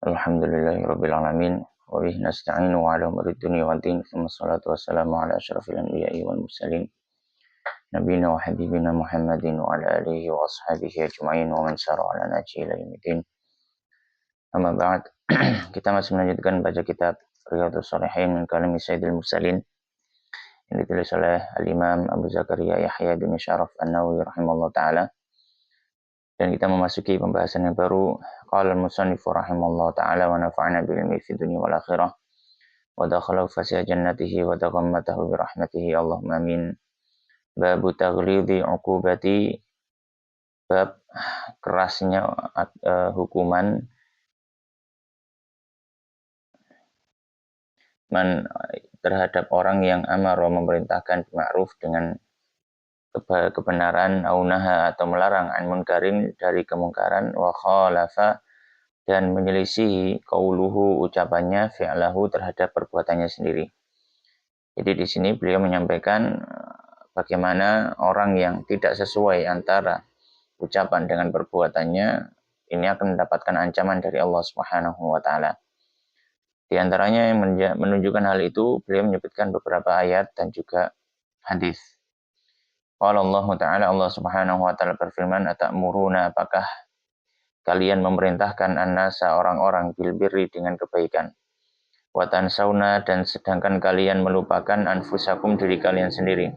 Alhamdulillahirabbil alamin wa bihi nasta'inu ala umuri dunya waddin tsumma shalatu wassalamu ala asyrafil anbiya'i wal mursalin nabiyina wa habibina Muhammadin wa ala alihi wa ashabihi ajma'in wa man sara ala nahjihi ila yaumil amma ba'd. Kita masih melanjutkan baca kitab Riyadhus Shalihin min kalami Sayyidil Mursalin yang ditulis oleh Al-Imam Abu Zakaria Yahya bin Syaraf An-Nawawi rahimahullah taala. Dan kita memasuki pembahasan yang baru. Qala al-musannif rahimahullah ta'ala wa nafa'ana bil ilmi fid dunya wal akhirah wa dakhala fasiha jannatihi wa taghammatahu bi rahmatihi Allahumma amin. Bab taghlidhi uqubati, bab kerasnya hukuman terhadap orang yang amar memerintahkan ma'ruf dengan kebenaran, aunaha atau melarang an munkarin dari kemungkaran, wa khalafa dan menyelisihi qauluhu ucapannya fi'lahu terhadap perbuatannya sendiri. Jadi di sini beliau menyampaikan bagaimana orang yang tidak sesuai antara ucapan dengan perbuatannya ini akan mendapatkan ancaman dari Allah Subhanahu wa taala. Di antaranya yang menunjukkan hal itu beliau menyebutkan beberapa ayat dan juga hadis. Qala Allah Ta'ala, Allah Subhanahu wa taala berfirman, "Atamuruna, apakah kalian memerintahkan an-nasa orang-orang bil birri dengan kebaikan, wa tansawna dan sedangkan kalian melupakan anfusakum diri kalian sendiri,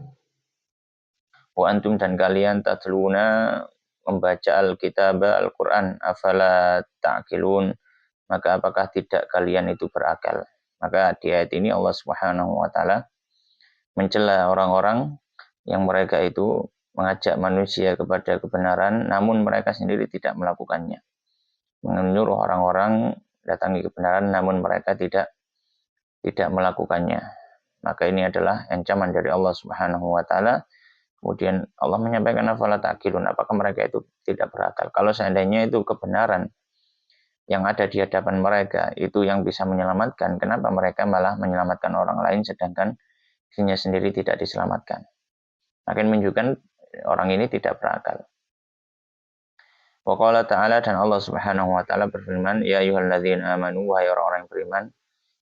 wa antum dan kalian tatluna membaca al-kitab Al-Qur'an, afala ta'qilun, maka apakah tidak kalian itu berakal?" Maka di ayat ini Allah Subhanahu wa taala mencela orang-orang yang mereka itu mengajak manusia kepada kebenaran namun mereka sendiri tidak melakukannya. Menyuruh orang-orang datangi kebenaran namun mereka tidak melakukannya. Maka ini adalah ancaman dari Allah Subhanahu wa taala. Kemudian Allah menyampaikan afala ta'qilun, apakah mereka itu tidak berakal? Kalau seandainya itu kebenaran yang ada di hadapan mereka itu yang bisa menyelamatkan, kenapa mereka malah menyelamatkan orang lain sedangkan dirinya sendiri tidak diselamatkan? Akan menunjukkan orang ini tidak berakal. Wa qala ta'ala, dan Allah Subhanahu wa taala berfirman, ya ayyuhalladzina amanu, wahai orang-orang yang beriman,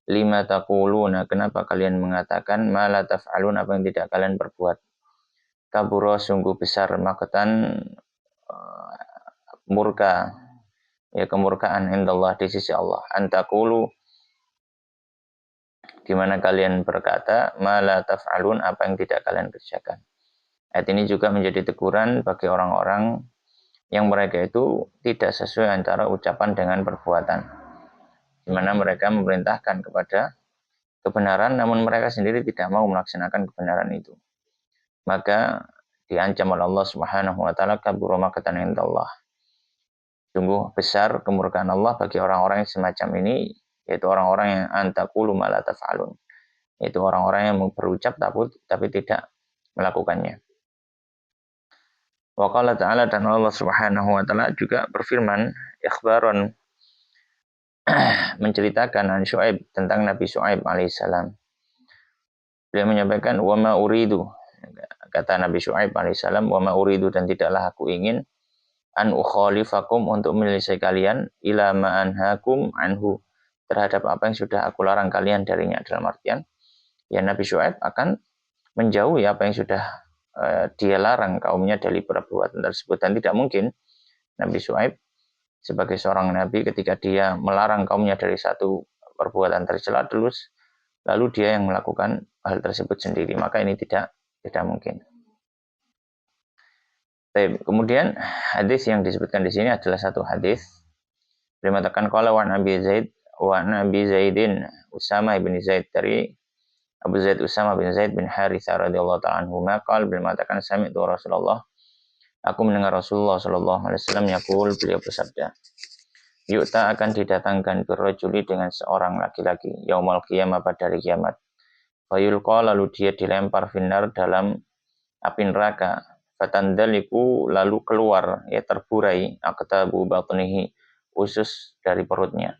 lima taquluna, kenapa kalian mengatakan ma la taf'alun, apa yang tidak kalian perbuat? Kabura, sungguh besar, maqtan murka, ya kemurkaan indallah di sisi Allah, antaqulu, di mana kalian berkata ma la taf'alun, apa yang tidak kalian kerjakan. Ayat ini juga menjadi teguran bagi orang-orang yang mereka itu tidak sesuai antara ucapan dengan perbuatan, di mana mereka memerintahkan kepada kebenaran namun mereka sendiri tidak mau melaksanakan kebenaran itu. Maka diancam oleh Allah Subhanahu wa taala, kabura maqtan indallah, sungguh besar kemurkaan Allah bagi orang-orang yang semacam ini, yaitu orang-orang yang antaqulu ma la taf'alun, yaitu orang-orang yang berucap tapi tidak melakukannya. Wa qala ta'ala, dan Allah Subhanahu wa taala juga berfirman ikhbaron, menceritakan an Syuaib, tentang Nabi Syuaib alaihissalam. Beliau menyampaikan wa ma uridu, kata Nabi Syuaib alaihissalam, wa ma uridu, dan tidaklah aku ingin an ukhalifakum, untuk menyelisih kalian, ila ma anhakum anhu, terhadap apa yang sudah aku larang kalian darinya. Dalam artian ya Nabi Syuaib akan menjauhi apa yang sudah dia larang kaumnya dari perbuatan tersebut. Dan tidak mungkin Nabi Syuaib sebagai seorang nabi ketika dia melarang kaumnya dari satu perbuatan tercela lalu dia yang melakukan hal tersebut sendiri, maka ini tidak mungkin. Kemudian hadis yang disebutkan di sini adalah satu hadis. Beliau mengatakan qala wa Nabi Zaidin Usama bin Zaid, dari Abu Zaid Usama bin Zaid bin Haritsah radhiyallahu ta'ala anhu, maqal, beliau mengatakan sami'tu Rasulullah, aku mendengar Rasulullah sallallahu alaihi wasallam yaqul, beliau bersabda, yu'ta, akan didatangkan birrajuli, dengan seorang laki-laki, yaumul qiyamah, pada hari kiamat, fayulqa, lalu dia dilempar finnar, dalam api neraka, fatandaliku, lalu keluar, ya terburai, aqtabu batnihi, usus dari perutnya,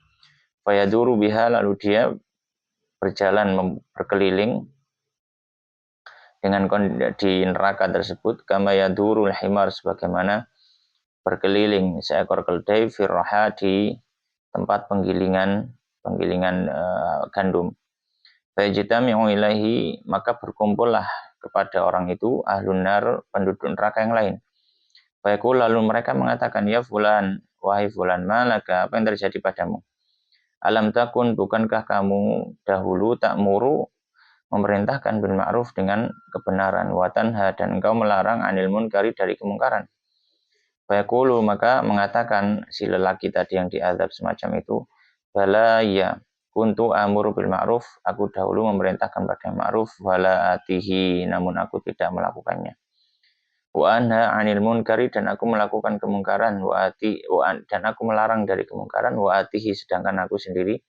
fayaduru biha, lalu dia berjalan berkeliling dengan di neraka tersebut, kama yadurul himar, sebagaimana berkeliling seekor keledai, firraha, di tempat penggilingan gandum. Fayajtami'u ilaihi, maka berkumpullah kepada orang itu ahlun nar, penduduk neraka yang lain. Fayaqul, lalu mereka mengatakan, ya fulan, wahai fulan, malaka, apa yang terjadi padamu? Alam takun, bukankah kamu dahulu ta'muru, memerintahkan bil ma'ruf dengan kebenaran, wa tanha, dan engkau melarang anil munkari, dari kemungkaran. Fayaqulu, maka mengatakan si lelaki tadi yang diazab semacam itu, bala ya, kuntu amuru bil ma'ruf, aku dahulu memerintahkan pada ma'ruf, wala atihi, namun aku tidak melakukannya. Wa anha anil munkari, dan aku melakukan kemungkaran, dan aku melarang dari kemungkaran, wa atihi, sedangkan aku sendiri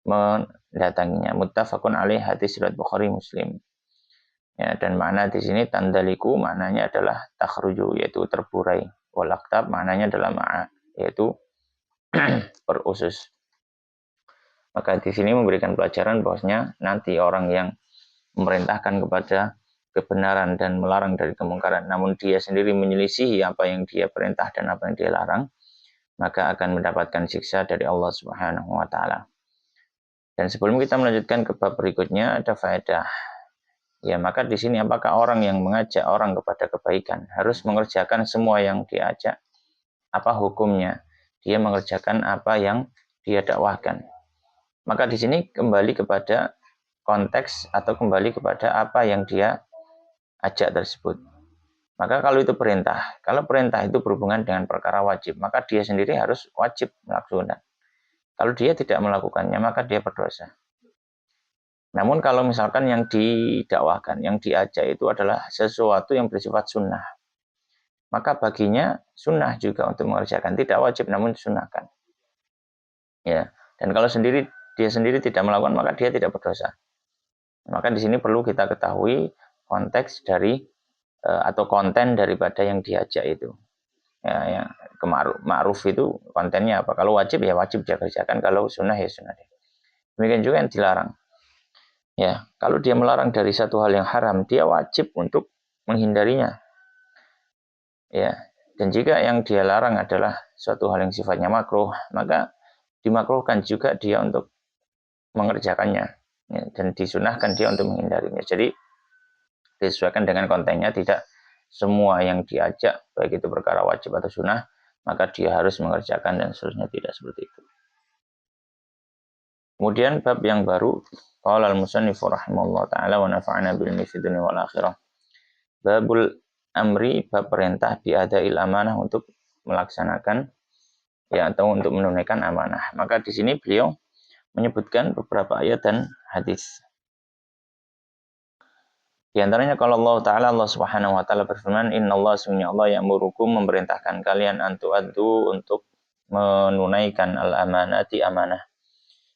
mendatanginya. Muttafaqun alaih, hadis riwayat Bukhari Muslim. Ya, dan makna di sini tandaliku maknanya adalah takhruju, yaitu terburai. Wal aktab maknanya adalah yaitu berusus. Maka di sini memberikan pelajaran bahwasanya nanti orang yang memerintahkan kepada kebenaran dan melarang dari kemungkaran, namun dia sendiri menyelisihi apa yang dia perintah dan apa yang dia larang, maka akan mendapatkan siksa dari Allah Subhanahu wa taala. Dan sebelum kita melanjutkan ke bab berikutnya, ada faedah. Ya, maka di sini apakah orang yang mengajak orang kepada kebaikan harus mengerjakan semua yang diajak? Apa hukumnya? Dia mengerjakan apa yang dia dakwahkan. Maka di sini kembali kepada konteks atau kembali kepada apa yang dia ajak tersebut. Maka kalau itu perintah, kalau perintah itu berhubungan dengan perkara wajib, maka dia sendiri harus wajib melakukan. Kalau dia tidak melakukannya, maka dia berdosa. Namun kalau misalkan yang didakwahkan, yang diajak itu adalah sesuatu yang bersifat sunnah, maka baginya sunnah juga untuk mengerjakan, tidak wajib namun sunnahkan. Ya, dan kalau dia sendiri tidak melakukan, maka dia tidak berdosa. Maka di sini perlu kita ketahui konteks dari atau konten daripada yang diajak itu. Ya, ma'ruf itu kontennya apa? Kalau wajib ya wajib dia kerjakan, kalau sunnah ya sunnah. Demikian juga yang dilarang. Ya, kalau dia melarang dari satu hal yang haram, dia wajib untuk menghindarinya. Ya, dan jika yang dia larang adalah suatu hal yang sifatnya makruh, maka dimakruhkan juga dia untuk mengerjakannya. Ya, dan disunahkan dia untuk menghindarinya. Jadi disesuaikan dengan kontennya, tidak semua yang diajak, baik itu perkara wajib atau sunnah, maka dia harus mengerjakan dan seterusnya, tidak seperti itu. Kemudian bab yang baru, qala al-musannifu rahimahullah ta'ala wa nafa'ana bil ilmi fid dunya wal akhirah. Babul amri, bab perintah biada'il amanah, untuk melaksanakan ya atau untuk menunaikan amanah. Maka di sini beliau menyebutkan beberapa ayat dan hadis. Di antaranya kalau Allah Subhanahu wa taala berfirman, "Innallaha sunnya Allah ya'murukum", memerintahkan kalian antu'addu, untuk menunaikan al-amanati, amanah,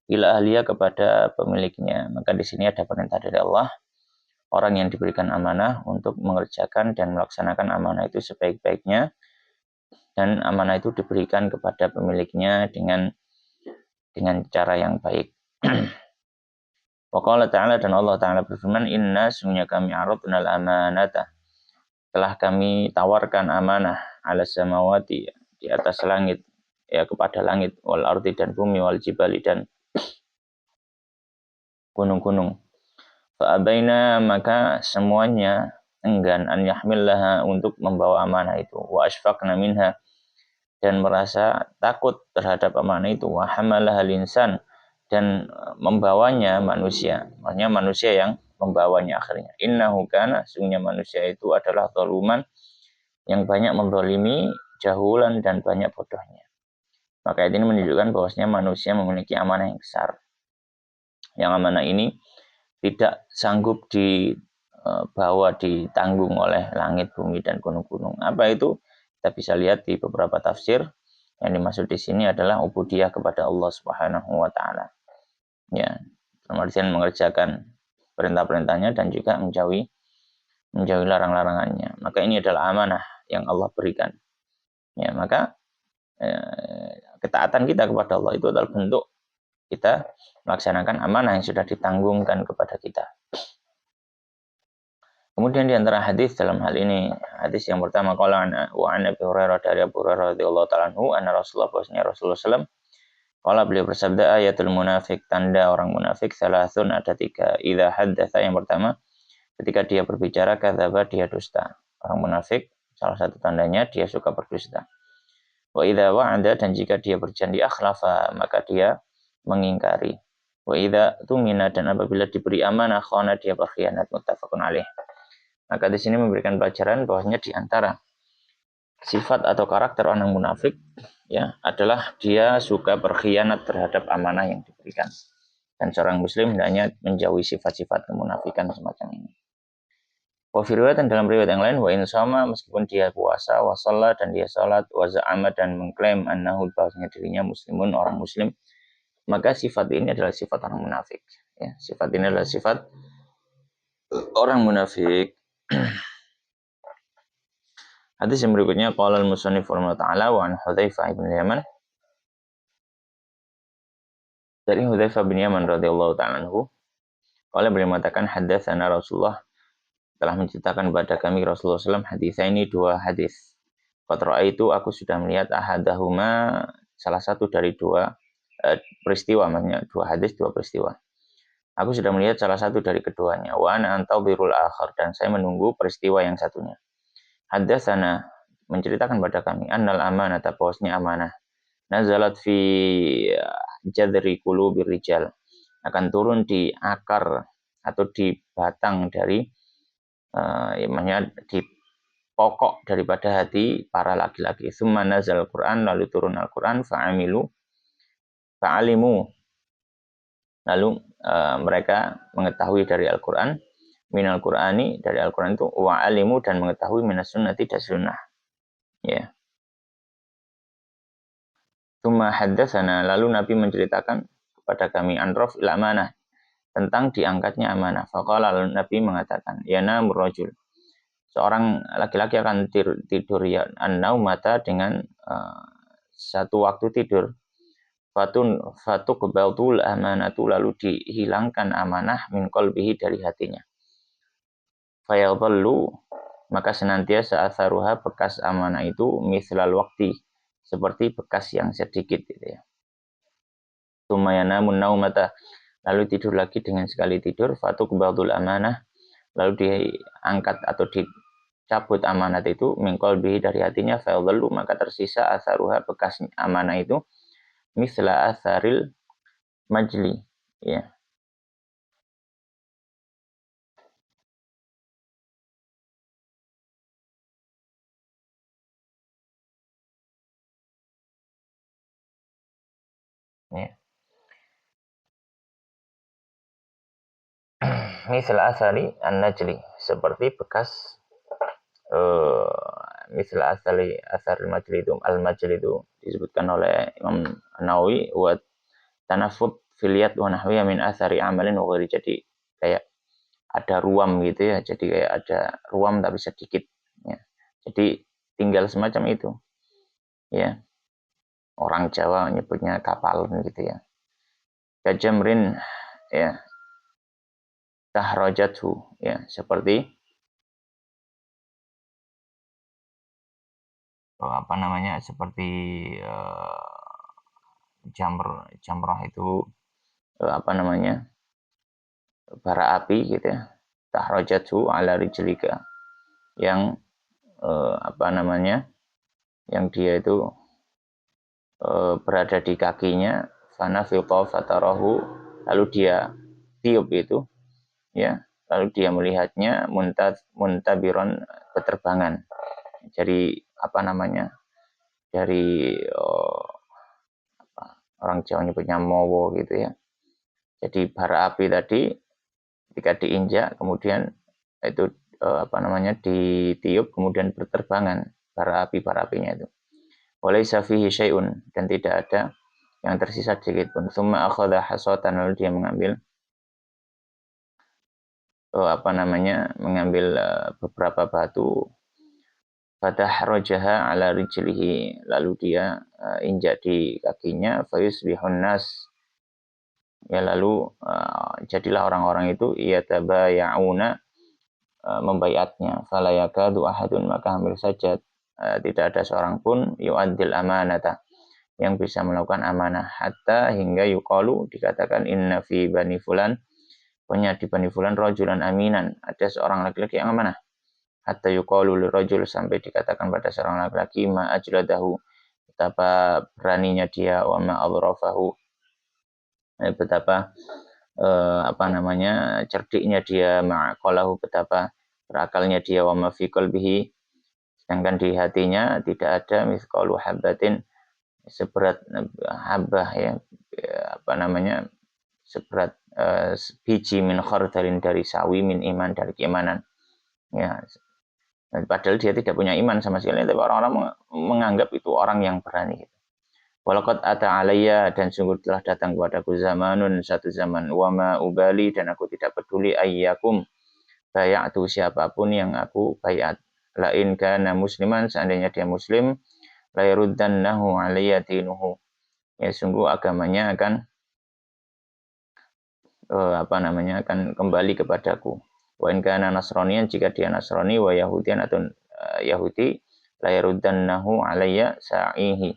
ila ahliya, kepada pemiliknya. Maka di sini ada perintah dari Allah, orang yang diberikan amanah untuk mengerjakan dan melaksanakan amanah itu sebaik-baiknya, dan amanah itu diberikan kepada pemiliknya dengan cara yang baik. Wa qala ta'ala, dan Allah Ta'ala berfirman, "Inna sungguhnya kami aradnal amanata", telah kami tawarkan amanah, ala samawati, di atas langit, ya kepada langit, wal ardi, dan bumi, wal jibali, dan gunung-gunung. Fa abaina, maka semuanya enggan, an yahmillaha, untuk membawa amanah itu, wa asfaqna minha, dan merasa takut terhadap amanah itu, wa hamalaha linsan, dan membawanya manusia, maksudnya manusia yang membawanya akhirnya. Innahu kana, sungguhnya manusia itu adalah zaluman, yang banyak menzalimi, jahulan, dan banyak bodohnya. Maka ini menunjukkan bahwasanya manusia memiliki amanah yang besar. Yang amanah ini tidak sanggup dibawa, ditanggung oleh langit, bumi, dan gunung-gunung. Apa itu? Kita bisa lihat di beberapa tafsir. Yang dimaksud di sini adalah ubudiyah kepada Allah Subhanahu wa taala. Ya, artian mengerjakan perintah-perintahnya dan juga menjauhi larang-larangannya. Maka ini adalah amanah yang Allah berikan. Ya, maka ketaatan kita kepada Allah itu adalah bentuk kita melaksanakan amanah yang sudah ditanggungkan kepada kita. Kemudian di antara hadis dalam hal ini, hadis yang pertama, qala wa an Abi Hurairah, dari Abu Hurairah radhiyallahu ta'ala anhu, anna Rasulullah, bahwasanya Rasulullah sallallahu Qala beliau bersabda, ayatul munafik, tanda orang munafik salasun ada 3. Idza haddatsa, yang pertama, ketika dia berbicara kadzaba, dia dusta. Orang munafik salah satu tandanya dia suka berdusta. Wa idza wa'ada, dan jika dia berjanji akhlafa, maka dia mengingkari. Wa idza tumina, dan apabila diberi amanah khana, dia berkhianat. Muttafaqun alaih. Maka di sini memberikan pelajaran bahwasanya di antara sifat atau karakter orang munafik ya adalah dia suka berkhianat terhadap amanah yang diberikan. Dan seorang muslim hendaknya menjauhi sifat-sifat kemunafikan semacam ini. Wa fi riwayat, dalam riwayat yang lain, wa in sama, meskipun dia puasa, wa shalla, dan dia salat, wa za'ama, dan mengklaim annahu, bahwasanya dirinya muslimun, orang muslim, maka sifat ini adalah sifat orang munafik. Ya, sifat ini adalah sifat orang munafik. Hadis yang berikutnya, qala al-musannif rahimahullah ta'ala wa an Hudzaifah bin Yaman, dari Hudzaifah bin Yaman radhiyallahu ta'ala anhu, qala beliau mengatakan haddatsana Rasulullah, telah menceritakan kepada kami Rasulullah SAW hadis ini, 2 hadis. Qad ra'aitu, aku sudah melihat ahadahuma, salah satu dari 2 peristiwa, maksudnya 2 hadis 2 peristiwa. Aku sudah melihat salah satu dari keduanya. Wa ana antadhirul akhar, dan saya menunggu peristiwa yang satunya. Haddatsana, menceritakan pada kami, annal amanata, bahwasanya amanah, nazalat fi jadri qulubir rijal, akan turun di akar atau di batang dari di pokok daripada hati para laki-laki. Summa nazal Quran, lalu turun Al-Quran, fa'alimu, lalu mereka mengetahui dari Al-Quran, minal Qur'ani, dari Al-Quran itu, wa'alimu, dan mengetahui minas sunnati, dari sunnah. Ya. Summa haddatsana, lalu Nabi menceritakan kepada kami anrof il amanah, tentang diangkatnya amanah. Faqala, lalu Nabi mengatakan, yanamur rajul, seorang laki-laki akan tidur ya an-naumata, dengan satu waktu tidur. Fatuqbatul amanatu, lalu dihilangkan amanah min qalbihi, dari hatinya. Fayadhallu, maka senantiasa atharuha, bekas amanah itu, mislal waqti, seperti bekas yang sedikit gitu ya. Tumayanamun naumata, lalu tidur lagi dengan sekali tidur. Fatuqbatul amanah, lalu diangkat atau dicabut amanat itu, min qalbihi, dari hatinya. Fayadhallu, maka tersisa atharuha, bekas amanah itu, misla atharil majli, ya. Ya. Misla athari an-najli, seperti bekas misla asharil majli itu, al-majli itu disebutkan oleh Imam Nawawi, wa tanafud filiyat wa nahwiya min athari amalin wa ghairi, jadi kayak ada ruam gitu ya, jadi kayak ada ruam tapi sedikit ya. Jadi tinggal semacam itu ya, orang Jawa nyebutnya kapal gitu ya. Kajamrin, ya, tahrajathu, ya, seperti apa namanya, seperti jamrah itu apa namanya, bara api gitu ya. Tahrajathu ala rijlika, yang apa namanya, yang dia itu berada di kakinya. Fana fiqha fatarahu, lalu dia tiup itu ya, lalu dia melihatnya muntabiron, beterbangan. Jadi apa namanya, dari orang Jawa nyebutnya mowo gitu ya. Jadi bara api tadi ketika diinjak, kemudian itu apa namanya, ditiup, kemudian berterbangan bara apinya itu. Walaysa fihi syai'un, dan tidak ada yang tersisa sedikit pun. Tsumma akhadha hasatan, lalu dia mengambil apa namanya, mengambil beberapa batu. Fatahrajaha ala rijlihi, lalu dia injak di kakinya. Fayusbihun nas, ya, lalu jadilah orang-orang itu yatabayauna, membayatnya. Fala yakadu ahadun, maka hampir saja tidak ada seorang pun yu'addil amanata, yang bisa melakukan amanah. Hatta hingga yuqalu dikatakan inna fi bani fulan, punya di bani fulan rajulan aminan, ada seorang laki-laki yang amanah. Hatta yuqalu lirajul, sampai dikatakan pada seorang laki-laki ma ajladahu, betapa beraninya dia, wa ma adrafahu, betapa cerdiknya dia, ma'aqalahu, betapa berakalnya dia, wa ma fi qalbihi, sedangkan di hatinya tidak ada mithqalu habatin, seberat habah ya, seberat biji min khardalin, dari sawi, min iman, dari keimanan ya. Padahal dia tidak punya iman sama sekali, tapi orang-orang menganggap itu orang yang berani. Walaqad ata alayya, dan sungguh telah datang kepadaku zamanun, satu zaman, wa ma ubali, dan aku tidak peduli ayyakum, bayatu, siapapun yang aku bayat. Lain kana musliman, seandainya dia muslim, la yaruddannahu alayya dinuhu, ya sungguh agamanya akan akan kembali kepadaku. Wa in kana nasraniyan, jika dia nasrani, wa yahudian, atau Yahudi, la yaruddannahu alayya sa'ihi,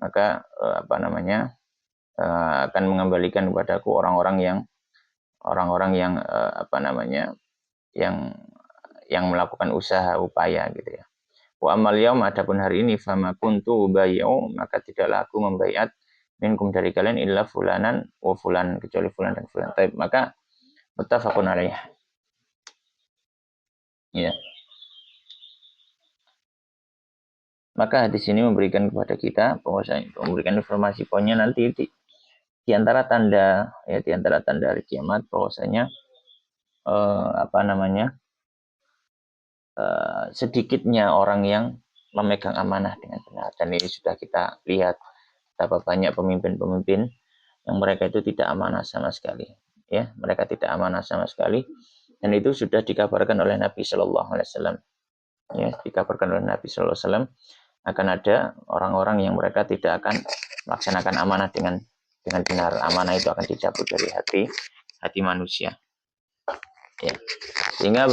maka akan mengembalikan kepadaku orang-orang yang yang melakukan usaha upaya gitu ya. Wa amal yaum, adapun hari ini, fama kuntu ubayyu, maka tidaklah aku membaiat minkum, dari kalian, illa fulanan wa fulan, kecuali fulan dan fulan. Taib, maka muttafaqun alaih. Ya. Maka hadis ini memberikan kepada kita bahwasanya, memberikan informasi poinnya nanti di antara tanda hari kiamat bahwasanya sedikitnya orang yang memegang amanah dengan benar. Dan ini sudah kita lihat betapa banyak pemimpin-pemimpin yang mereka itu tidak amanah sama sekali. Ya, mereka tidak amanah sama sekali. Dan itu sudah dikabarkan oleh Nabi Shallallahu Alaihi Wasallam. Ya, dikabarkan oleh Nabi Shallallahu Alaihi Wasallam akan ada orang-orang yang mereka tidak akan melaksanakan amanah dengan benar. Amanah itu akan dicabut dari hati manusia. Ya. Sehingga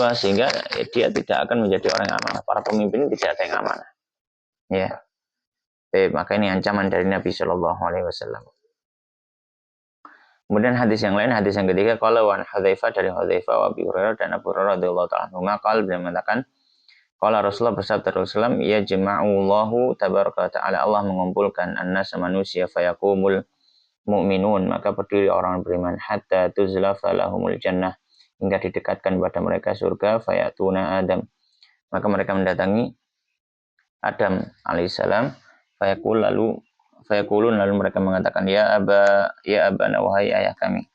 dia tidak akan menjadi orang yang amanah. Para pemimpin tidak ada yang amanah. Ya. Maka ini ancaman dari Nabi Shallallahu Alaihi Wasallam. Kemudian hadis yang lain, hadis yang ketiga, kalau wan Hudzaifah, dari Hudzaifah, wa Abi Hurairah, dan Abu Hurairah radhiyallahu ta'ala anhu, qala, beliau mengatakan, qala Rasulullah, bersabda Rasulullah, ya jama'ullahu tabaraka ta'ala, Allah mengumpulkan annas, manusia, fayaqumul mu'minun, maka berdiri orang beriman, hatta tuzlafa lahumul jannah, hingga didekatkan pada mereka surga, fayatuna Adam, maka mereka mendatangi Adam alaihissalam, fayaqulun, lalu mereka mengatakan, ya abana, wahai ayah kami,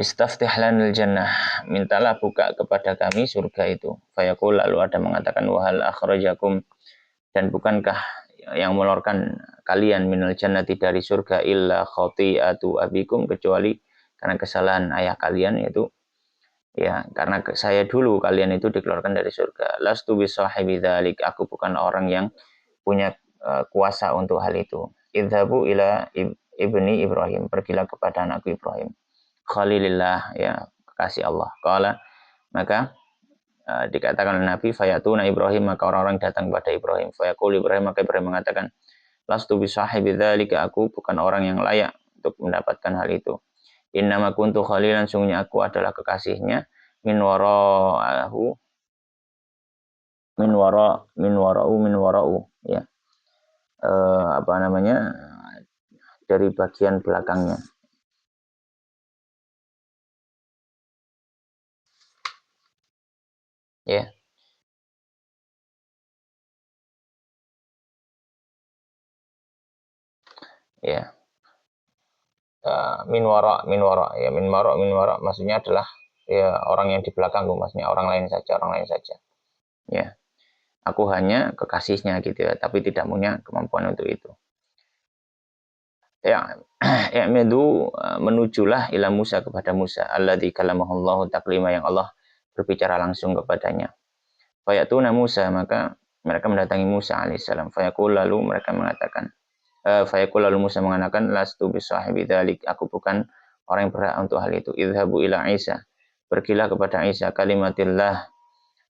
istaftih lanil jannah, mintalah buka kepada kami surga itu. Fayaqul, lalu ada mengatakan, wahal akhrajakum, dan bukankah yang mengeluarkan kalian minal jannati, dari surga, illa khati'atu abikum, kecuali karena kesalahan ayah kalian, yaitu ya karena saya dulu kalian itu dikeluarkan dari surga. Lastu bisahibi dzalik, aku bukan orang yang punya kuasa untuk hal itu. Idhabu ila ibni Ibrahim, pergilah kepada anakku Ibrahim, Khalilillah, ya kekasih Allah. Qala, maka dikatakan oleh Nabi, fayatuna Ibrahim, maka orang-orang datang kepada Ibrahim. Fayaqul Ibrahim, maka Ibrahim mengatakan, lastu bisahibi dzalika, aku bukan orang yang layak untuk mendapatkan hal itu. Innama kuntu khalilan, sungguhnya aku adalah kekasihnya, min wara'u, ya. Dari bagian belakangnya. Ya. Ya. Min wara, ya, min wara maksudnya adalah ya orang yang di belakangku, maksudnya orang lain saja. Ya. Aku hanya kekasihnya gitu ya, tapi tidak punya kemampuan untuk itu. Ya, menujulah ila Musa, kepada Musa, alladzi kalamahullahu taklima, yang Allah berbicara langsung kepadanya. Fayatuna Musa, maka mereka mendatangi Musa alaihissalam. Fayaqul, lalu mereka mengatakan, fayaqul, lalu Musa mengatakan, lastu bisahibi dzalik, aku bukan orang yang berhak untuk hal itu. Idhabu ila Isa, pergilah kepada Isa, kalimatillah,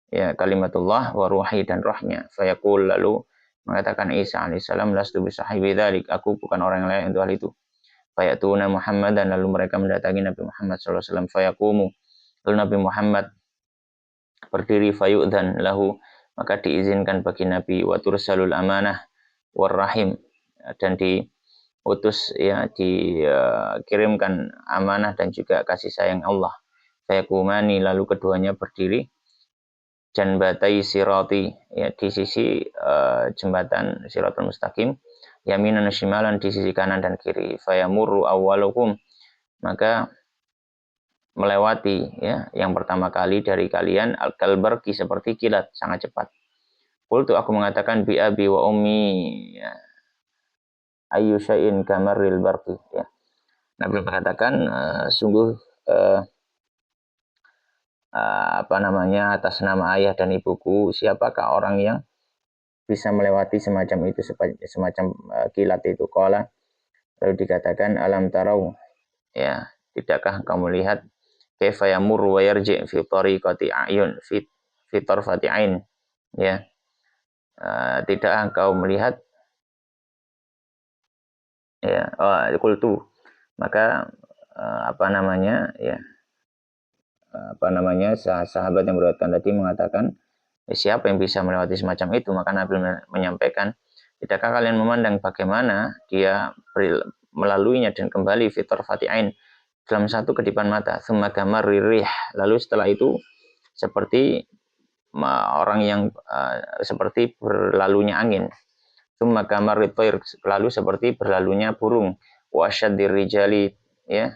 ya kalimatullah wa ruhi dan rohnya. Fayaqul, lalu mengatakan Isa alaihissalam, lastu bisahibi dzalik, aku bukan orang yang layak untuk hal itu. Fayatuna Muhammad, dan lalu mereka mendatangi Nabi Muhammad sallallahu alaihi wasallam. Fayaqumu, lalu Nabi Muhammad berdiri, fayu'dan lahu, maka diizinkan bagi Nabi, wa tursalul amanah warrahim, dan diutus, ya dikirimkan amanah dan juga kasih sayang Allah. Fayakumani, lalu keduanya berdiri, janbatai sirati, ya di sisi jembatan Siratul Mustaqim, yaminan shimalan, di sisi kanan dan kiri. Fayamurru awwalukum, maka melewati, ya yang pertama kali dari kalian, al-kalbarki, seperti kilat, sangat cepat. Qultu, aku mengatakan, bi abi wa ummi, ya, ayu syai'in kamaril barqi, ya. Nabi mengatakan, sungguh apa namanya, atas nama ayah dan ibuku, siapakah orang yang bisa melewati semacam itu, semacam kilat itu. Qala, lalu dikatakan, alam tarau, ya tidakkah kamu lihat, kaifa yamurru wa yarji' fi tariqati ayun, fi tarfati ain, ya tidakkah engkau melihat, ya qultu, maka apa namanya, ya apa namanya, sahabat yang beruatkan tadi mengatakan, siapa yang bisa melewati semacam itu? Maka Nabi menyampaikan, tidakkah kalian memandang bagaimana dia melaluinya dan kembali fitur fati'ain, dalam satu kedipan mata, thumma gamar ririh, lalu setelah itu seperti orang yang seperti berlalunya angin, thumma gamar ritoir, lalu seperti berlalunya burung, wa asyaddir rijali, ya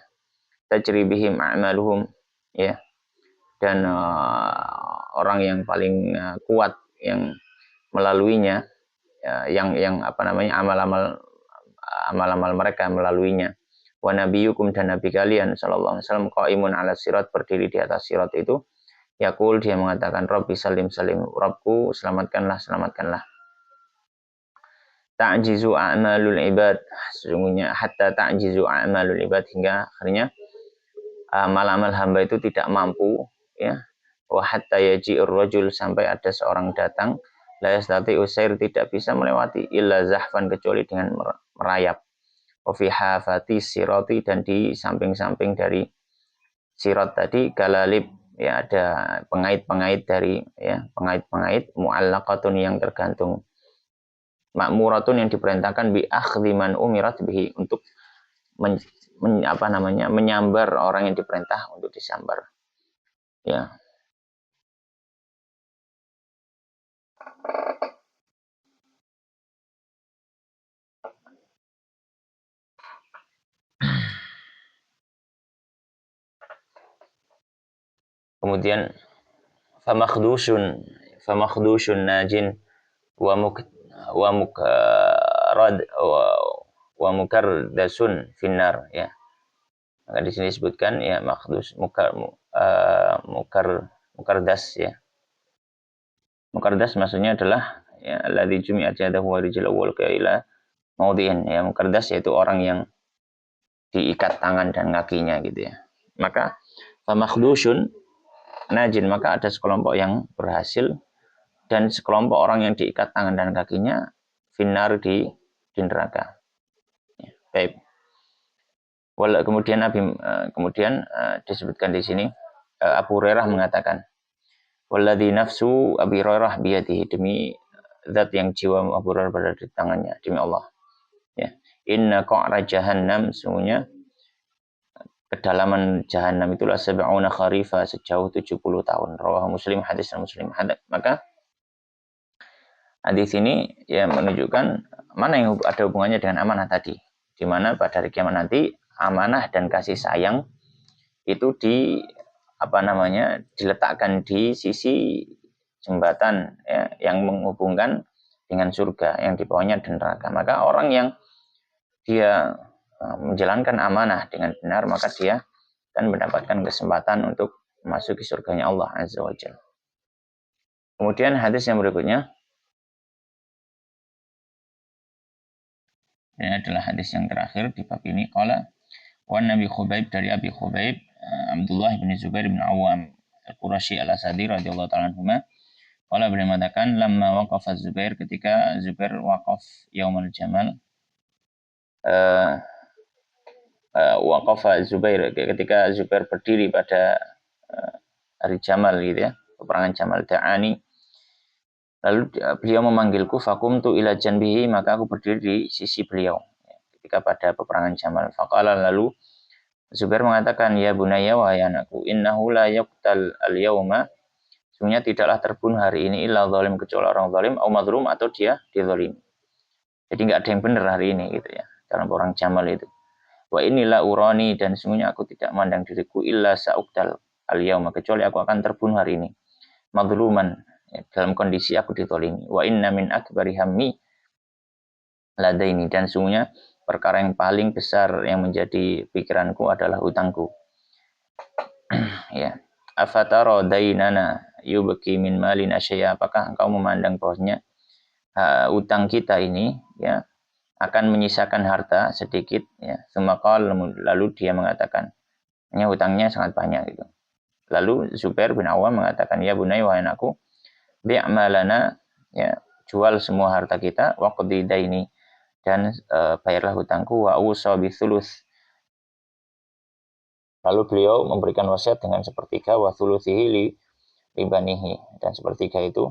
tajri bihim a'maluhum, ya, dan orang yang paling kuat yang melaluinya, ya, yang apa namanya, amal-amal mereka melaluinya. Wa nabiyukum, dan nabi kalian sallallahu alaihi wasallam, qaimun ala sirat, berdiri di atas sirat itu, yaqul, dia mengatakan, Rabbi salim salim, Rabbku selamatkanlah, selamatkanlah. Ta'jizu a'malul ibad, sesungguhnya hatta ta'jizu a'malul ibad, hingga akhirnya amal-amal hamba itu tidak mampu, ya. Wa hatta yaji'ur rajul, sampai ada seorang datang, la yastati usair, tidak bisa melewati, illa zahfan, kecuali dengan merayap. Wa fi hafati sirati, dan di samping-samping dari sirat tadi, galalib, ya ada pengait-pengait dari, ya pengait-pengait, mu'allaqatun, yang tergantung, ma'muratun, yang diperintahkan, bi akhdhi man umirat bihi, untuk apa namanya, menyambar orang yang diperintah untuk disambar, ya. Kemudian famakhdhushun najin wa muk wa mukarrad wa mukardasun finnar, ya. Maka di sini disebutkan, ya makhdus, mukardas, ya. Mukardas maksudnya adalah, ya alladzi jumi'at yadahu wa rijluhu wal ila maudhi'in, ya. Mukardas yaitu orang yang diikat tangan dan kakinya, gitu, ya. Maka famakhdhushun najin, maka ada sekelompok yang berhasil, dan sekelompok orang yang diikat tangan dan kakinya finnar, di neraka. Ya, baik. Kemudian disebutkan di sini, Abu Hurairah mengatakan, walladzi nafsu Abi Hurairah biyadihi, demi zat yang jiwa Abu Hurairah berada di tangannya, demi Allah, ya, inna qa'ra jahannam, sungguhnya kedalaman jahanam itulah sab'una kharifa, sejauh 70 tahun. Rawahu Muslim, hadis Muslim. Maka hadis ini, ya menunjukkan mana yang ada hubungannya dengan amanah tadi, di mana pada hari kiamat nanti amanah dan kasih sayang itu diletakkan di sisi jembatan, ya, yang menghubungkan dengan surga, yang di bawahnya dan neraka. Maka orang yang dia menjalankan amanah dengan benar, maka dia akan mendapatkan kesempatan untuk memasuki surganya Allah Azza wa Jalla. Kemudian hadis yang berikutnya, ini adalah hadis yang terakhir di bab ini. Qala wa Nabi Khubaib, dari Abi Khubaib, Abdullah bin Zubair bin Awam Al-Qurashi Al-Asadi radhiyallahu ta'ala anhuma, Qala beliau mengatakan lamma waqafa Zubair, ketika Zubair waqaf yaumul jamal, waqafa Zubair, ketika Zubair berdiri pada hari Jamal gitu ya, peperangan Jamal, da'ani, lalu beliau memanggilku, fakumtu ila janbihi, maka aku berdiri di sisi beliau ketika pada peperangan Jamal. Faqala, lalu Zubair mengatakan, ya bunayya, wahai anakku, innahu la yuqtal al-yawma, sebenarnya tidaklah terbunuh hari ini illa zalim, kecuali orang zalim, au madlum, atau dia dizalimi. Jadi nggak ada yang benar hari ini gitu ya, dalam orang Jamal itu. Wa inilah urani, dan sesungguhnya aku tidak memandang diriku illa sa'uqtal al-yawma, kecuali aku akan terbunuh hari ini. Madluman, ya, dalam kondisi aku ditolimi. Wa inna min akbari hammi ladaini, dan sesungguhnya perkara yang paling besar yang menjadi pikiranku adalah hutangku. Ya. Afatara dainana yubki min malina syai'a, apakah engkau memandang bahwasanya utang kita ini ya akan menyisakan harta sedikit ya. Semakal, lalu dia mengatakan, ini hutangnya sangat banyak gitu. Lalu Zubair bin Awam mengatakan, ya bunai, wahai anakku, bi'amalana, ya, jual semua harta kita, waqdi daini, dan bayarlah hutangku, wa usa bithuluth. Lalu beliau memberikan wasiat dengan sepertiga, wa thuluthihi li libanihi, dan sepertiga itu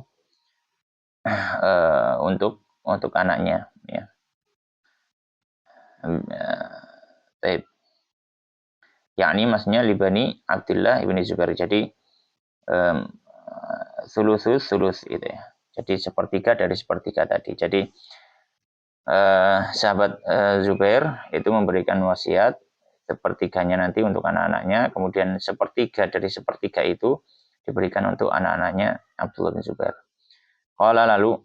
untuk anaknya ya. Yakni maksudnya libani Abdullah ibni Zubair. Jadi sulus itu ya. Jadi sepertiga dari sepertiga tadi. Jadi sahabat Zubair itu memberikan wasiat sepertiganya nanti untuk anak-anaknya, kemudian sepertiga dari sepertiga itu diberikan untuk anak-anaknya Abdullah bin Zubair. Qala, lalu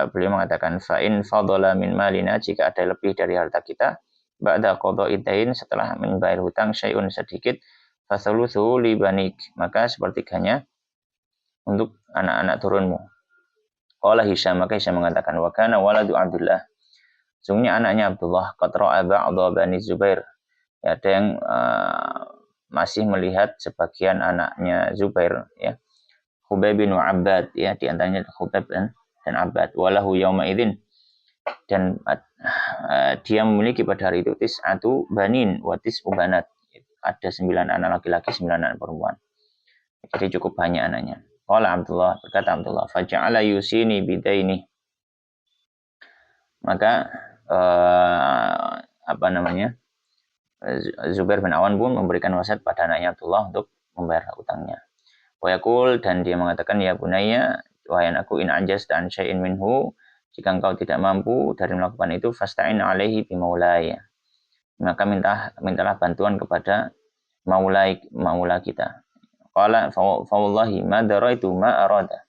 beliau mengatakan, fa'in fadala min malina, jika ada lebih dari harta kita, ba'da qada'idain, setelah membayar hutang, syai'un, sedikit, fathuluthu li banik, maka sepertiganya untuk anak-anak turunmu. Qala Hisham, maka Hisham mengatakan, wa kana waladu Abdullah, sungguhnya anaknya Abdullah, qad ra'a ba'dha bani Zubair, ya, ada yang masih melihat sebagian anaknya Zubair ya, Khubayb bin Abbad ya, di antaranya Khubayb dan Abbad, walahu yauma idzin, dan dia memiliki pada hari itu tis'atu banin wa tis'u banat, ada 9 anak laki-laki, 9 anak perempuan, jadi cukup banyak anaknya. Qala Abdullah, berkata Abdullah, faja'ala yusini bidaini, maka Zubair bin Awan pun memberikan wasiat pada anaknya Abdullah untuk membayar utangnya. Wa yaqul, dan dia mengatakan, ya bunayya, wahai anakku, in anjazta an syai'in minhu, jika engkau tidak mampu dari melakukan itu, fasta'in alaihi bimaulaya, maka mintalah bantuan kepada maula kita. Qala fa wallahi ma daraitu ma arada,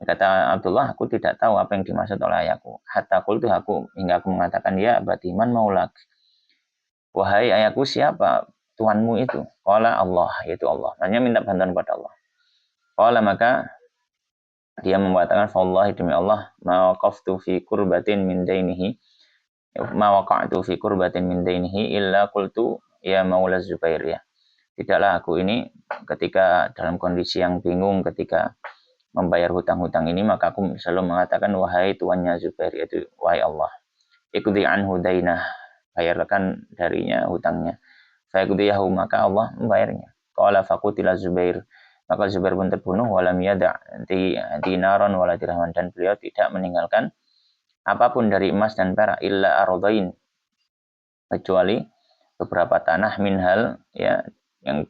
kata Abdullah, aku tidak tahu apa yang dimaksud oleh ayahku. Hatta qultu, hingga aku mengatakan, ya abati man maulak, wahai ayahku, siapa tuanmu itu? Qala Allah, yaitu Allah, hanya minta bantuan kepada Allah. Qala, maka dia mengatakan, fawallahi, demi Allah, ma waqaftu fi kurbatin min dainihi, ma waqa'tu fi kurbatin min dainihi illa qultu ya maula Zubair, ya, tidaklah aku ini ketika dalam kondisi yang bingung ketika membayar hutang-hutang ini, maka aku selalu mengatakan, wahai tuannya Zubair, yaitu wahai Allah, iqdi anhu dainah, bayarkan darinya hutangnya. Fa yaqdiyahu, maka Allah membayarnya. Qala faqutila Zubair, maka Zubair pun terbunuh, walam yada dinaron wala dirhaman, dan beliau tidak meninggalkan apapun dari emas dan perak, illa arodain, kecuali beberapa tanah, minhal ya, yang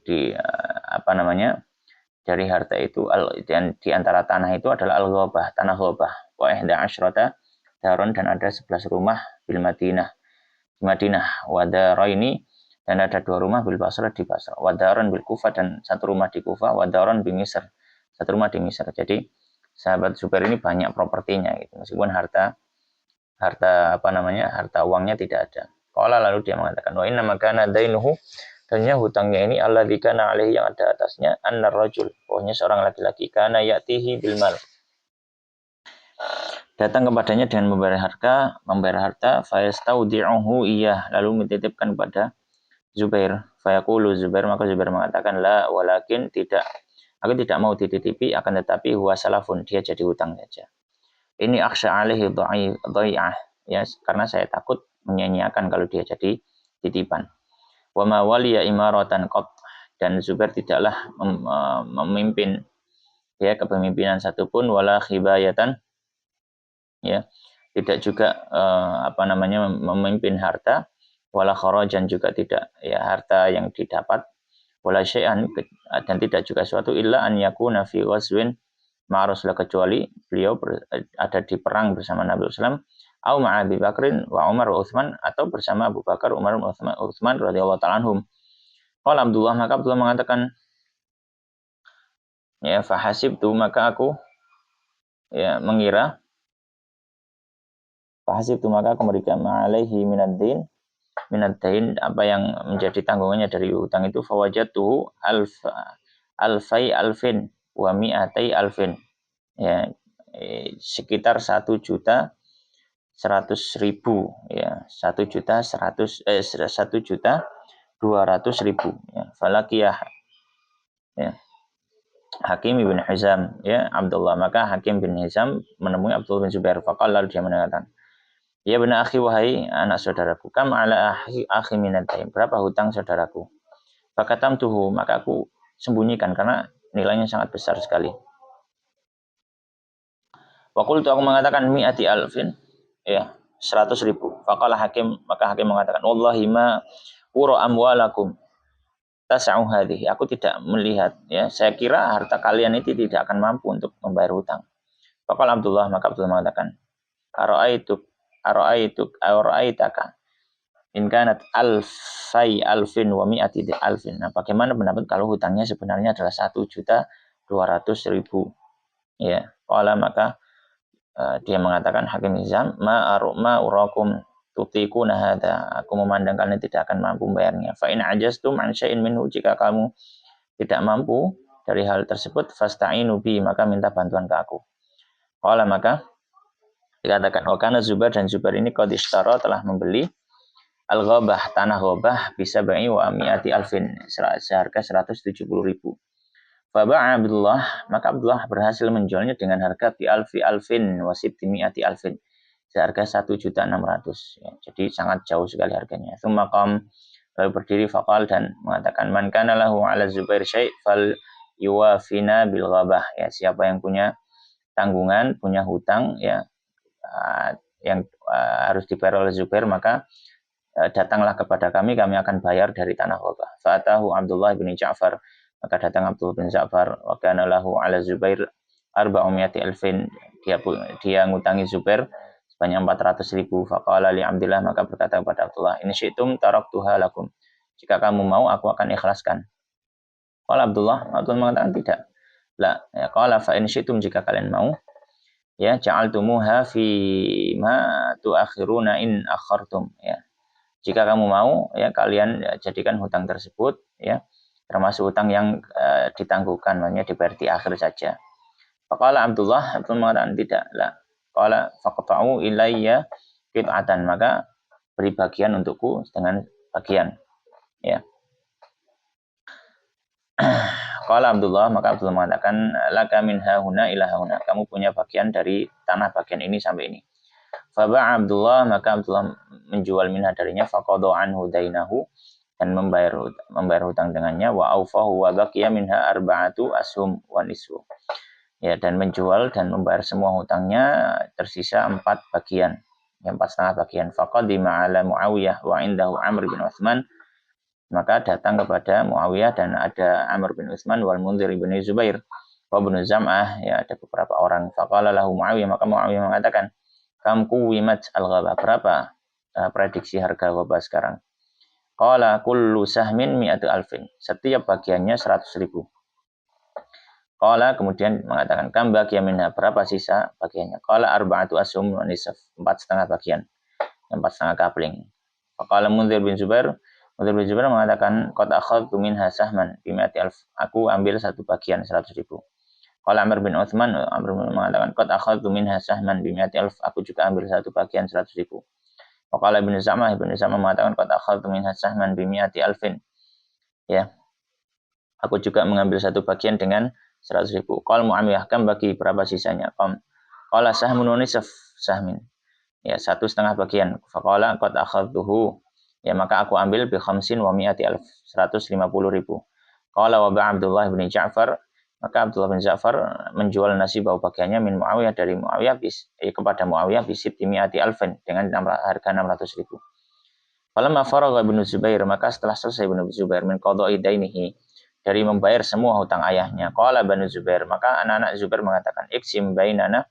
dari harta itu, dan di antara tanah itu adalah al-ghabah, tanah ghabah, wa ihda asyrata daron, dan ada 11 rumah bil Madinah, di Madinah, wa daraini, dan ada 2 rumah bil Basrah, di Basrah, wa daron bil Kufah, dan 1 rumah di Kufah, wa daron bil Misr, 1 rumah di Misr. Jadi sahabat Zubair ini banyak propertinya gitu, meskipun harta uangnya tidak ada. Qala, lalu dia mengatakan, wa inna makana dainuhu, dannya hutangnya ini alladzi kana alaihi, yang ada atasnya, annar rajul, pokoknya seorang laki-laki, kana ya'tihi bil mal, datang kepadanya dengan membayar harta, fayastaudi'uhu iyah, lalu menitipkan kepada Zubair. Fayaqulu Zubair, maka Zubair mengatakan, la, walakin, tidak, Aku tidak mau dititipi, akan tetapi huwa salafun, dia jadi hutang saja. Ini akhsha alaihi dhai'ah, ya, karena saya takut menyanyiakan kalau dia jadi titipan. Wa ma waliya imaratan qat, dan Zubair tidaklah memimpin ya kepemimpinan satupun, wala khibayatan, ya, tidak juga memimpin harta, wala kharajan, juga tidak ya harta yang didapat, wala syai'an, dan tidak juga suatu, illa an yakuna fi ghazwin ma'a Rasulullah, kecuali beliau ada di perang bersama Nabi SAW, au ma'a Abi Bakrin wa Umar wa Utsman, atau bersama Abu Bakar, Umar, Utsman radhiyallahu ta'ala anhum. Qala Abdullah, maka Abdullah mengatakan, ya, fahasibtu, maka aku ya mengira, fahasibtu, maka aku memberikan ma'alaihi minad-dain, apa yang menjadi tanggungannya dari hutang itu, fawajatu alfai alfin wa mi'atai alfin, ya, sekitar 1.100.000, ya, 1.200.000, ya. Falakiyah, ya, Hakim bin Hizam, ya, Abdullah, maka Hakim bin Hizam menemui Abdullah bin Zubair, faqala, lalu dia mengatakan, ya benar akhi, wahai anak saudaraku, kam ala akhi minadain, berapa hutang saudaraku? Fakatam tuhu, maka aku sembunyikan karena nilainya sangat besar sekali. Waqultu, aku mengatakan, mi'ati alfin, ya, 100.000. Faqala Hakim, maka Hakim mengatakan, wallahi ma ura amwalakum tas'u hadhihi, aku tidak melihat, ya, saya kira harta kalian itu tidak akan mampu untuk membayar hutang. Faqala Abdullah, maka Abdullah mengatakan, ara'aitaka in kanat alfin wa mi'ati alfin. Nah, bagaimana pendapat kalau hutangnya sebenarnya adalah 1.200.000, ya. Qala, maka dia mengatakan, Hakim Hizam, ma urakum tutikuna hadza, aku memandang kalian tidak akan mampu membayarnya. Fa in ajastum an syai'in minhu, jika kamu tidak mampu dari hal tersebut, fasta'inu bi, maka minta bantuan ke aku. Qala, maka dikatakan, wa kana Zubair, dan Zubair ini qad ishtara, telah membeli al-ghabah, tanah ghabah, bisa ba'i wa mi'ati alfin, seharga 170.000. Faba'a Abdullah, maka Abdullah berhasil menjualnya dengan harga bi alfin wa sibtimi'ati alfin, seharga 1.600.000, ya, jadi sangat jauh sekali harganya. Tsumma qam, lalu berdiri, faqal, dan mengatakan, man kana lahu 'ala Zubair syai' fal yuwafina bil ghabah, ya, siapa yang punya tanggungan, punya hutang, ya, yang harus dibayar oleh Zubair, maka datanglah kepada kami akan bayar dari tanah ghabah. Fa'atahu Abdullah bin Ja'far, maka datang Abdullah bin Ja'far, wa kana lahu 'ala Zubair 400 alfin, dia ngutangi Zubair sebanyak 400.000. Faqala li Abdullah, maka berkata kepada Abdullah, in syi'tum taraktuha lakum, jika kamu mau aku akan ikhlaskan. Qala Abdullah mengatakan, tidak. La, ya, qala fa in syi'tum, jika kalian mau, ya, ja'altumuha fi ma tuakhiruna in akhartum, ya, jika kamu mau, ya, kalian, ya, jadikan hutang tersebut, ya, termasuk hutang yang ditangguhkan, maksudnya dibayar di akhir saja. Faqala Abdullah mengatakan, tidak. La, qala faqta'u ilayya qit'atan, maka beri bagian untukku dengan bagian, ya. Qala Abdullah, maka Abdullah mengatakan, laka min hahuna ila hahuna, kamu punya bagian dari tanah bagian ini sampai ini. Faba'a Abdullah, maka Abdullah menjual minha darinya, faqadha anhu dainahu, dan membayar hutang dengannya, wa aufahu wa baqiya minha arba'atu ashum wa nisfu, ya, dan menjual dan membayar semua hutangnya, tersisa 4 bagian, ya, 4,5 bagian. Faqadima ala Muawiyah wa indahu Amr bin Utsman, maka datang kepada Muawiyah dan ada Amr bin Utsman, wal Munzir bin Zubair wa bin Zam'ah, ya, ada beberapa orang. Faqala lahu Muawiyah, maka Muawiyah mengatakan, kam kuwimat al-ghabah, berapa prediksi harga ghabah sekarang? Qala kullu sahmin mi'atu alfin, setiap bagiannya 100.000. Qala, kemudian mengatakan, kam baqiya minha, berapa sisa bagiannya? Qala arba'atu ashum wa nisf, 4,5 bagian, 4,5 kapling. Qala Munzir bin Zubair mengatakan, qad akhadtu minha sahman bi mi'ati alf, aku ambil satu bagian 100.000. Qala Amr bin Utsman, mengatakan, qad akhadtu minha sahman bi mi'ati alf, aku juga ambil satu bagian 100.000. Qala Ibnu Zam'ah mengatakan, qad akhadtu minha sahman bi mi'ati alfin, ya, aku juga mengambil satu bagian dengan 100.000. Qal Muawiyah, kam bagi berapa sisanya? Qala sahmun wa nisf sahmin. Ya, 1/2 bagian. Faqala qad akhadtuhu. Ya, maka aku ambil bi khamsin wa mi'ati alf, 150.000. Qala wa ba Abdullah bin Ja'far, maka Abdullah bin Ja'far menjual nasibah bagiannya min Muawiyah dari Muawiyah kepada Muawiyah bisib mi'ati alfin dengan harga 600.000. Falamma faragha Ibnu Zubair, maka setelah selesai Ibnu Zubair min qada'i dainihi, dari membayar semua hutang ayahnya. Qala Ibnu Zubair, maka anak-anak Zubair mengatakan iksim bainana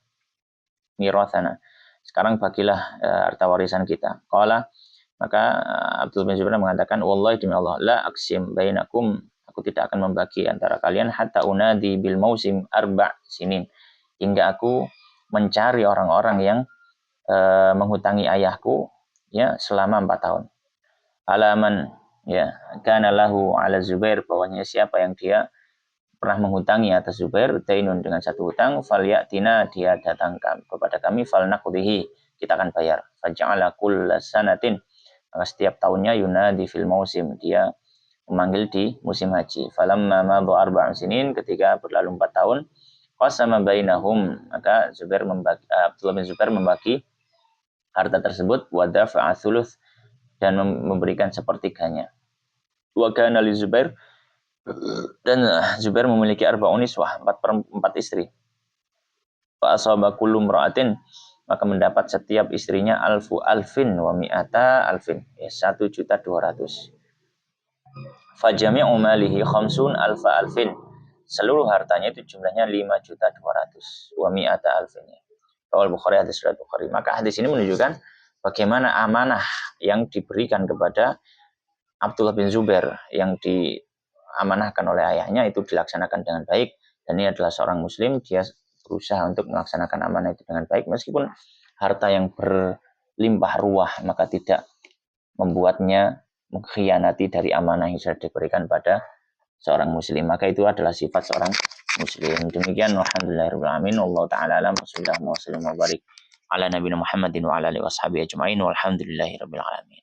mirathana. Sekarang bagilah harta warisan kita. Qala, maka Abdul bin Zubair mengatakan, wallahi demi Allah, la aksim bainakum, aku tidak akan membagi antara kalian hatta unadi bil mausim 4 sinin, hingga aku mencari orang-orang yang menghutangi ayahku ya selama 4 tahun. Alaman ya kana lahu ala Zubair, bahwanya siapa yang dia pernah menghutangi atas Zubair dainun dengan satu hutang, falyatina, dia datang kepada kami, falnaqdihi, kita akan bayar. Faja'ala kullasanatin, maka setiap tahunnya yunadi fil mausim, dia memanggil di musim haji. Falamma madha 4 sinin, ketika berlalu 4 tahun, qasama bainahum, maka Abdullah bin Zubair membagi harta tersebut, wa dafa'a thuluth, dan memberikan sepertiganya. Wa kana li Zubair, dan Zubair memiliki arba'un niswah, 4 istri. Fa asaba kullu imra'atin, maka mendapat setiap istrinya alfin wa mi'ata alfin, ya 1.200.000. Fa jami'u malihi khamsun alfa alfin, seluruh hartanya itu jumlahnya 5.200.000 wa mi'ata alfin. Rawal Bukhari, hadis riwayat Bukhari. Maka hadis ini menunjukkan bagaimana amanah yang diberikan kepada Abdullah bin Zubair yang diamanahkan oleh ayahnya itu dilaksanakan dengan baik, dan ini adalah seorang muslim, dia berusaha untuk melaksanakan amanah itu dengan baik meskipun harta yang berlimpah ruah, maka tidak membuatnya mengkhianati dari amanah yang sudah diberikan pada seorang muslim. Maka itu adalah sifat seorang muslim. Demikian, walhamdulillahirabbil alamin, wallahu taala alam, wasallallahu wasallam wa barik ala nabiyina Muhammadin wa ala alihi washabihi ajmain, walhamdulillahirabbil alamin.